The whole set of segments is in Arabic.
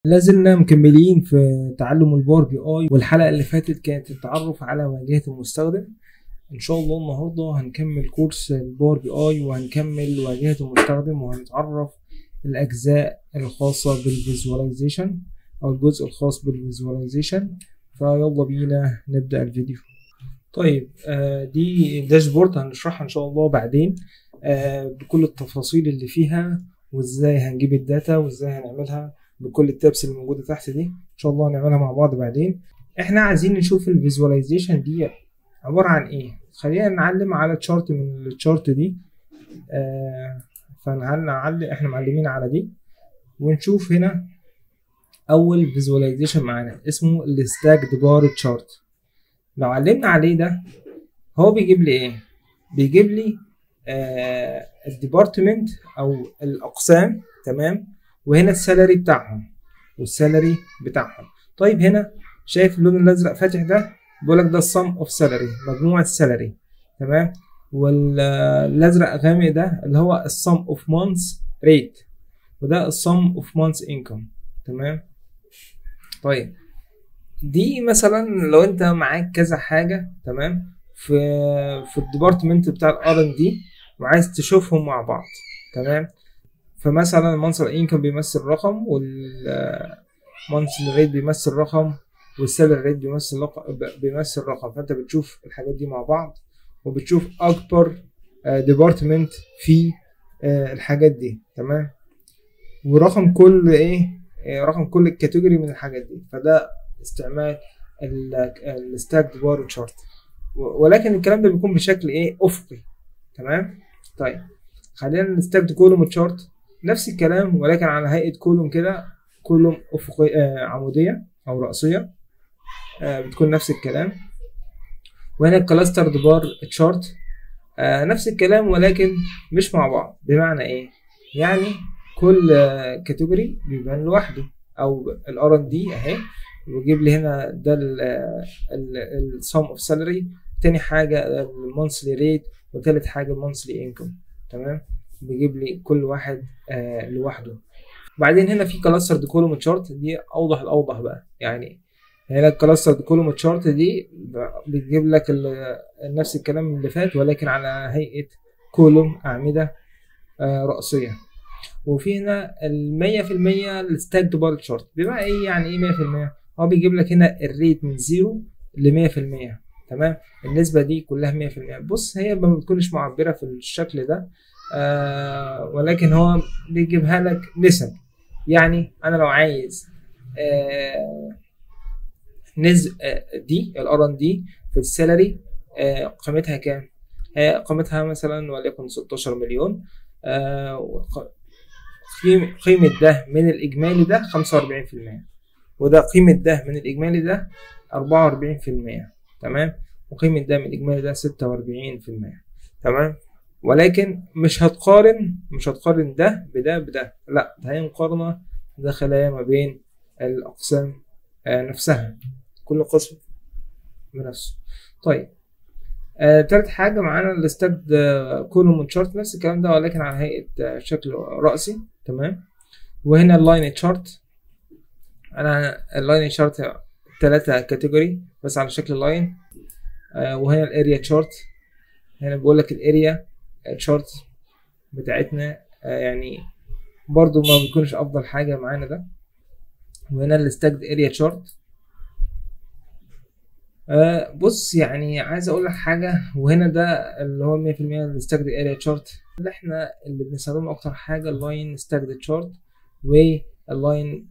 لازلنا مكملين في تعلم الباور بي اي، والحلقة اللي فاتت كانت التعرف على واجهة المستخدم. ان شاء الله النهاردة هنكمل كورس الباور بي اي وهنكمل واجهة المستخدم وهنتعرف الاجزاء الخاصة بالفيزواليزيشن او الجزء الخاص بالفيزواليزيشن. فيلا بينا نبدأ الفيديو. طيب دي داشبورد هنشرحها ان شاء الله بعدين بكل التفاصيل اللي فيها، وازاي هنجيب الداتا وازاي هنعملها بكل التابس اللي موجوده تحت دي. ان شاء الله هنعملها مع بعض بعدين. احنا عايزين نشوف الفيزواليزيشن دي عباره عن ايه. خلينا نعلم على تشارت من التشارت دي. فهنعلم، احنا معلمين على دي، ونشوف هنا اول فيزواليزيشن معانا اسمه الستاكد بار تشارت. لو علمنا عليه ده هو بيجيب لي ايه؟ بيجيب لي الديبارتمنت او الاقسام، تمام، وهنا السالري بتاعهم والسالري بتاعهم. طيب هنا شايف اللون الازرق فاتح ده؟ بيقول لك ده السم اوف سالري، مجموع السالري، تمام. والازرق غامق ده اللي هو السم اوف مانثs ريت، وده السم اوف مانثs انكم، تمام. طيب دي مثلا لو انت معاك كذا حاجه، تمام، في الديبارتمنت بتاع الار ان دي وعايز تشوفهم مع بعض، تمام. فمثلا المنصر انكم بيمثل رقم، والمنصر ريت بيمثل رقم، والسالري ريت بيمثل رقم. فانت بتشوف الحاجات دي مع بعض وبتشوف اكبر ديبارتمنت في الحاجات دي، تمام، ورقم كل رقم كل الكاتيجوري من الحاجات دي. فده استعمال الستاكد بار تشارت، ولكن الكلام ده بيكون بشكل افقي، تمام. طيب خلينا الستاكد كولوم تشارت، نفس الكلام ولكن على هيئه كولوم كده، كولوم افقيه عموديه او رأسيه، بتكون نفس الكلام. وهنا الكلاسترد بار تشارت نفس الكلام ولكن مش مع بعض. بمعنى ايه؟ يعني كل كاتيجوري بيبان لوحده، او الار ان دي اهي ويجيب لي هنا ده السم اوف سالري، تاني حاجه المونثلي ريت، وتالت حاجه المونثلي انكم، تمام. بيجيب لي كل واحد لوحده. بعدين هنا في كلاسترد كولوم تشارت، دي اوضح الاوضح بقى. يعني هنا الكلاسترد كولوم تشارت دي بتجيب لك نفس الكلام اللي فات ولكن على هيئه كولوم اعمده رأسيه. وفي هنا 100% الستاكد بار تشارت. بما ايه يعني ايه 100%؟ هو بيجيب لك هنا الريت من 0 ل 100%، تمام. النسبه دي كلها 100%. بص هي ما بتكونش معبره في الشكل ده، ولكن هو بيجيبها لك نسب. يعني انا لو عايز دي الار ان دي في السالري قيمتها كام؟ قيمتها مثلا وليكن 16 مليون. قيمة ده من الإجمالي ده 45%، وده قيمة ده من الإجمالي ده 44%، تمام. وقيمة ده من الإجمالي ده 46%، تمام. ولكن مش هتقارن ده بده، لا، ده هي مقارنة داخلية ما بين الأقسام نفسها، كل قسم بنفسه. طيب تالت حاجة معانا الستاكد كولوم تشارت، نفس الكلام ده ولكن على هيئة شكل رأسي، تمام. وهنا اللاين تشارت، أنا اللاين تشارت 3 كاتيجوري بس على شكل لاين. وهنا الاريا تشارت، هنا بيقول لك الاريا تشارت بتاعتنا يعني برضو ما بيكونش أفضل حاجة معانا ده. وهنا الستاكد اريا تشارت. بص يعني عايز اقول لك حاجه، وهنا ده اللي هو 100% الستاكد اريا تشارت اللي بنستخدمه اكتر حاجه اللاين ستاكد تشارت واللاين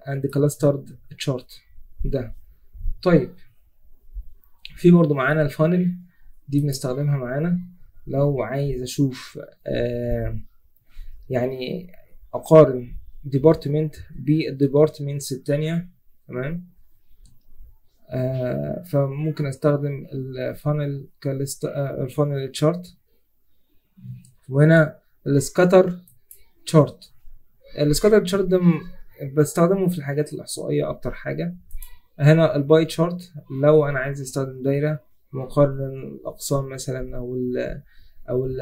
اند كلاسترد تشارت ده. طيب في برضو معانا الفانل، دي بنستخدمها معانا لو عايز اشوف يعني اقارن ديبارتمنت بالديبارتمنتس التانية، تمام. فممكن استخدم الفانل الفانل تشارت. وهنا السكاتر تشارت. السكاتر تشارت ده بستخدمه في الحاجات الاحصائيه اكتر حاجه. هنا الباي تشارت لو انا عايز استخدم دايره مقارنه الاقسام مثلا او ال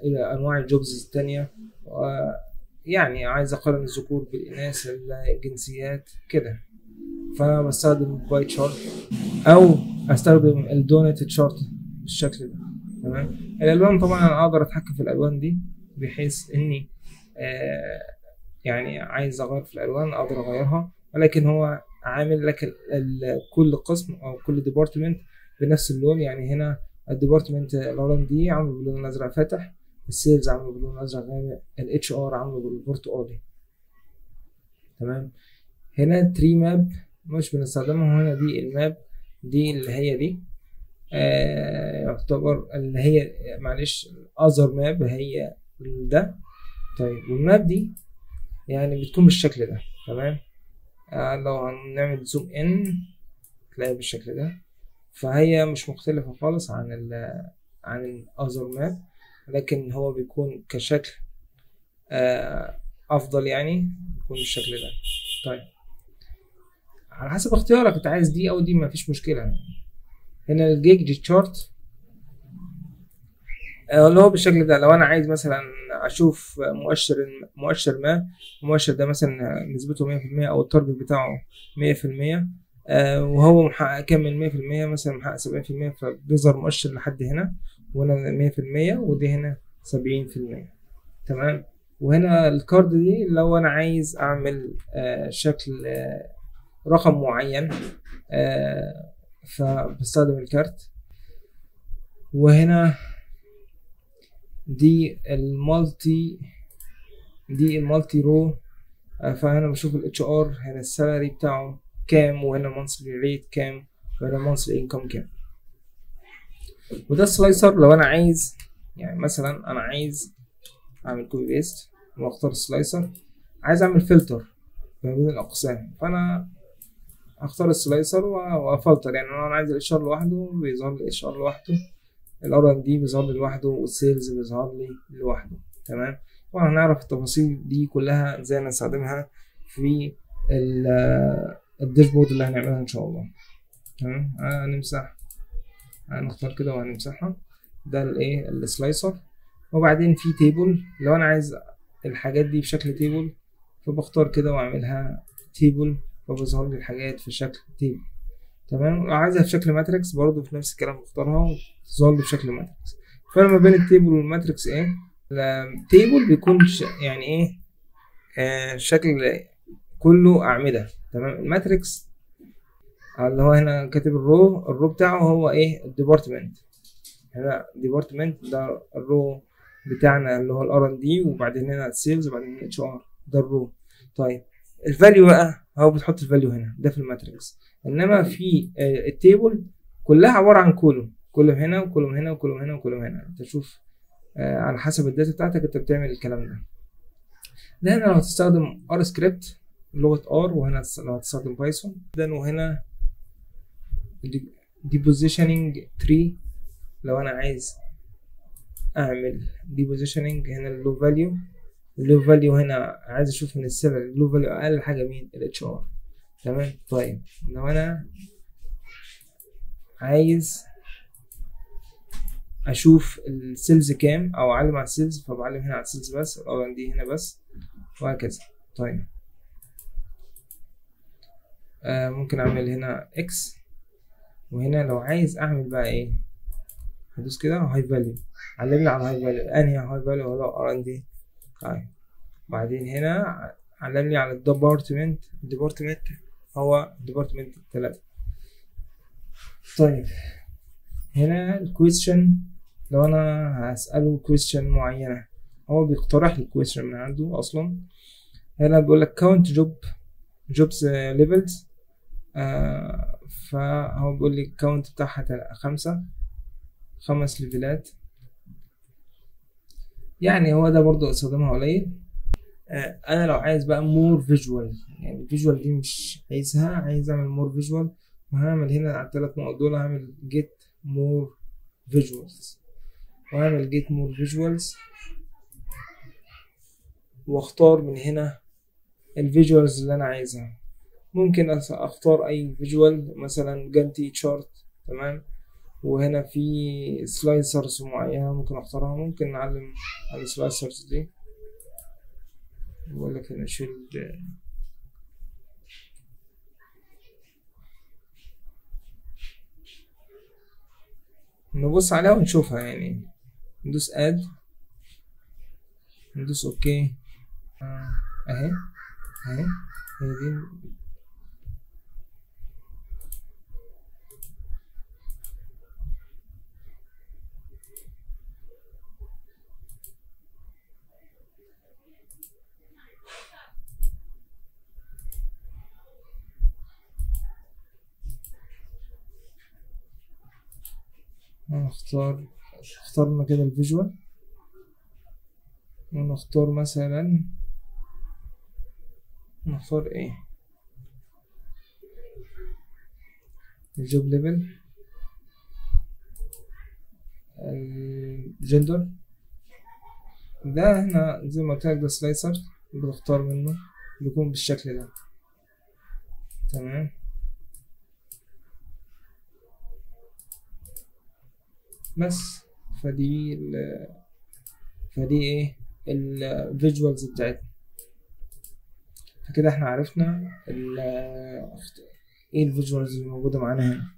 الى انواع الجوبز الثانيه، يعني عايز اقارن الذكور بالاناث، الجنسيات كده، فانا بستخدم باي تشارت او استخدم الدونت تشارت بالشكل ده. تمام. الالوان طبعا انا اقدر اتحكم في الالوان دي بحيث اني يعني عايز اغير في الالوان اقدر اغيرها، ولكن هو عامل لك كل قسم او كل ديبارتمنت بنفس اللون. يعني هنا الديبارتمنت الهولندي عامله باللون الازرق فاتح، السيلز عامله باللون الازرق غامق، الاتش ار عامله بالبرتقالي. تمام. هنا تري ماب مش بنستخدمها هنا، دي الماب دي اللي هي دي يعتبر اللي هي معلش اذر ماب هي ده. طيب والماب دي يعني بتكون بالشكل ده. تمام. لو هنعمل زوم ان تلاقي بالشكل ده، فهي مش مختلفة خالص عن الاذر ماب، لكن هو بيكون كشكل افضل، يعني بيكون بالشكل ده. طيب على حسب اختيارك، انت عايز دي او دي مفيش مشكلة. هنا الجيج تشارت اللي هو بالشكل ده. لو انا عايز مثلا اشوف مؤشر ما، المؤشر ده مثلا نسبته 100% او التارجت بتاعه 100%، وهو محقق كامل 100%، مثلا محقق 70%، فبيظهر مؤشر لحد هنا، وهنا 100%، ودي هنا 70%. تمام. وهنا الكارد دي لو انا عايز اعمل شكل رقم معين فبستخدم الكارت. وهنا دي المالتي رو، فهنا بشوف الاتش ار، هنا السالري بتاعه كام، وهنا مانثلي ريت كام، وهنا مانثلي انكم كام. وده السلايسر لو انا عايز، يعني مثلا انا عايز اعمل كوبي بيست واختار السلايسر، عايز اعمل فلتر ما بين الاقسام، فانا اختار السلايسر وافلتر. يعني انا عايز الاتش ار لوحده بيظهر لي الاتش ار لوحده، الار ان دي بيظهر لي لوحده، والسيلز بيظهر لي لوحده. تمام. طبعا هنعرف التفاصيل دي كلها ازاي نستخدمها في الداشبورد اللي هنعملها ان شاء الله. تمام. هنمسح، هنختار كده وهنمسحها. ده الايه السلايسر. وبعدين في تيبل، لو انا عايز الحاجات دي بشكل تيبل فبختار كده واعملها تيبل، فبظهر لي الحاجات في شكل تيبل. تمام. لو عايزها في شكل ماتريكس برضو في نفس الكلام بختارها وتظهر لي بشكل ماتريكس. الفرق ما بين التيبل والماتريكس ايه؟ التيبل بيكون يعني ايه شكل كله اعمده. تمام. الماتريكس اللي هو هنا كاتب الرو بتاعه هو ايه الديبارتمنت. هنا ديبارتمنت ده الرو بتاعنا اللي هو الار ان دي، وبعدين هنا السيلز، وبعدين اتش ار، ده الرو. طيب الفاليو بقى هو بتحط الفاليو هنا، ده في الماتريكس. انما في التيبل كلها عباره عن كولوم هنا وكولوم هنا وكولوم هنا وكولوم هنا. انت شوف على حسب الداتا بتاعتك انت بتعمل الكلام ده. ده هنا لو هتستخدم ار سكريبت لغه ار، وهنا لو هتستخدم بايثون. وهنا ديبوزيشننج تري، لو انا عايز اعمل ديبوزيشننج. هنا اللو فاليو هنا عايز اشوف من السيلر اللو فاليو اقل حاجه مين الاتش ار. تمام. طيب لو انا عايز اشوف السيلز كام او اعلم على السيلز، فبعلم هنا على السيلز بس، الار ان دي هنا بس، وهكذا. طيب ممكن اعمل هنا اكس. وهنا لو عايز اعمل بقى ايه، هدوس كده هاي فاليو، علمني على هاي فاليو، انهي هاي فاليو ولا ار ان دي. طيب بعدين هنا علمني على الديبارتمنت هو ديبارتمنت 3. طيب هنا الكويستشن، لو انا هسأله كويستشن معينة هو بيقترح لي الكويستشن من عنده اصلا. هنا بيقول لك count jobs levels، فهو بيقول لي count بتاعها 5 ليفلات. يعني هو ده برضو استخدامها قليل. انا لو عايز بقى مور فيجوال، يعني الفيجوال دي مش عايزها، عايز اعمل مور فيجوال، وهعمل هنا على ال3 نقط دول هعمل get more visuals، وهعمل get more visuals، واختار من هنا الفيجوالز اللي انا عايزها. ممكن اختار اي فيجوال، مثلا جانتي تشارت. تمام. وهنا في سلايسرز معينة ممكن اختارها، ممكن نعلم على السلايسرز دي. بقول لك هنا شيل. نبص عليها ونشوفها يعني. ندوس اد، ندوس اوكي. اهي اهي هي دي. اخترنا كده الفيجوال، ونختار مثلا، نختار ايه؟ الجوب ليفل، الجندر. ده احنا زي ما قلت لك ده سلايسر بنختار منه، بيكون بالشكل ده. تمام. بس فدي فدي ايه الفيجوالز بتاعتنا. فكده احنا عرفنا ايه الفيجوالز اللي موجودة معانا هنا.